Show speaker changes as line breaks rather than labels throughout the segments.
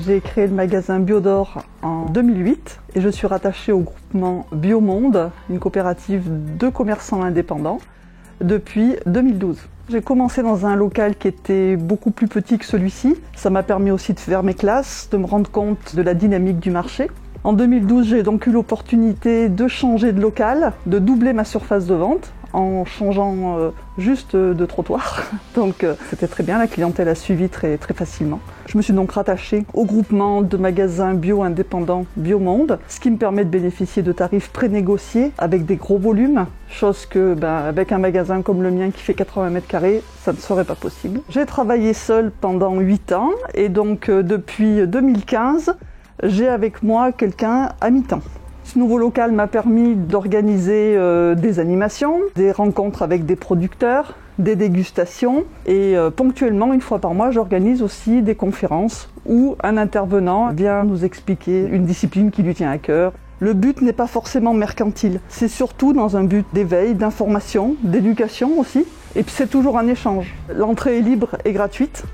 J'ai créé le magasin Biodor en 2008 et je suis rattachée au groupement Biomonde, une coopérative de commerçants indépendants, depuis 2012. J'ai commencé dans un local qui était beaucoup plus petit que celui-ci. Ça m'a permis aussi de faire mes classes, de me rendre compte de la dynamique du marché. En 2012, j'ai donc eu l'opportunité de changer de local, de doubler ma surface de vente en changeant juste de trottoir. Donc c'était très bien, la clientèle a suivi très facilement. Je me suis donc rattachée au groupement de magasins bio indépendants Biomonde, ce qui me permet de bénéficier de tarifs prénégociés avec des gros volumes, chose que avec un magasin comme le mien qui fait 80 mètres carrés, ça ne serait pas possible. J'ai travaillé seule pendant 8 ans et donc depuis 2015, j'ai avec moi quelqu'un à mi-temps. Ce nouveau local m'a permis d'organiser des animations, des rencontres avec des producteurs, des dégustations et ponctuellement, une fois par mois, j'organise aussi des conférences où un intervenant vient nous expliquer une discipline qui lui tient à cœur. Le but n'est pas forcément mercantile, c'est surtout dans un but d'éveil, d'information, d'éducation aussi. Et puis c'est toujours un échange. L'entrée est libre et gratuite.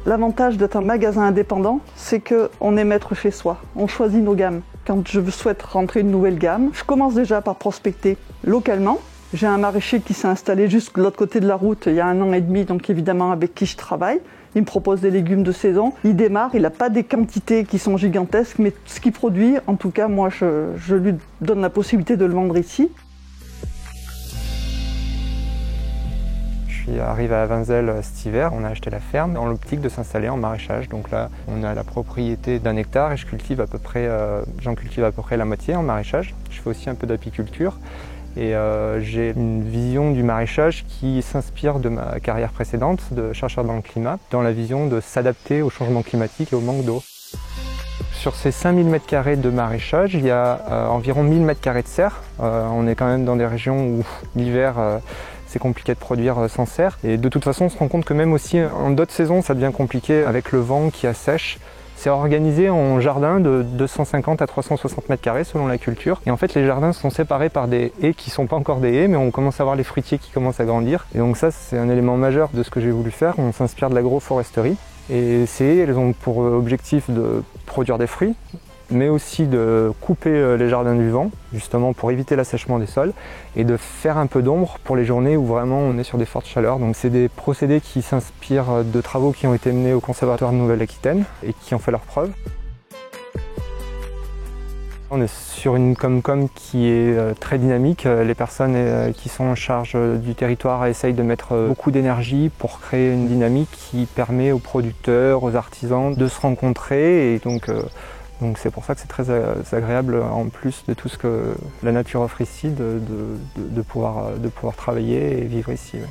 L'avantage d'être un magasin indépendant, c'est qu'on est maître chez soi, on choisit nos gammes. Quand je souhaite rentrer une nouvelle gamme, je commence déjà par prospecter localement. J'ai un maraîcher qui s'est installé juste de l'autre côté de la route il y a 1 an et demi, donc évidemment avec qui je travaille. Il me propose des légumes de saison. Il démarre, il n'a pas des quantités qui sont gigantesques, mais ce qu'il produit, en tout cas, moi, je lui donne la possibilité de le vendre ici.
Je suis arrivé à Vinzel cet hiver, on a acheté la ferme dans l'optique de s'installer en maraîchage. Donc là, on a la propriété d'1 hectare et j'en cultive à peu près la moitié en maraîchage. Je fais aussi un peu d'apiculture et j'ai une vision du maraîchage qui s'inspire de ma carrière précédente de chercheur dans le climat, dans la vision de s'adapter au changement climatique et au manque d'eau. Sur ces 5000 m² de maraîchage, il y a environ 1000 m² de serre. On est quand même dans des régions où l'hiver, c'est compliqué de produire sans serre. Et de toute façon, on se rend compte que même aussi en d'autres saisons, ça devient compliqué avec le vent qui assèche. C'est organisé en jardin de 250 à 360 m² selon la culture. Et en fait, les jardins sont séparés par des haies qui ne sont pas encore des haies, mais on commence à voir les fruitiers qui commencent à grandir. Et donc ça, c'est un élément majeur de ce que j'ai voulu faire. On s'inspire de l'agroforesterie. Et ces haies, elles ont pour objectif de produire des fruits, mais aussi de couper les jardins du vent, justement pour éviter l'assèchement des sols, et de faire un peu d'ombre pour les journées où vraiment on est sur des fortes chaleurs. Donc c'est des procédés qui s'inspirent de travaux qui ont été menés au Conservatoire de Nouvelle-Aquitaine et qui ont fait leurs preuves. On est sur une Comcom qui est très dynamique. Les personnes qui sont en charge du territoire essayent de mettre beaucoup d'énergie pour créer une dynamique qui permet aux producteurs, aux artisans de se rencontrer. Et donc c'est pour ça que c'est très agréable, en plus de tout ce que la nature offre ici, de pouvoir travailler et vivre ici. Ouais.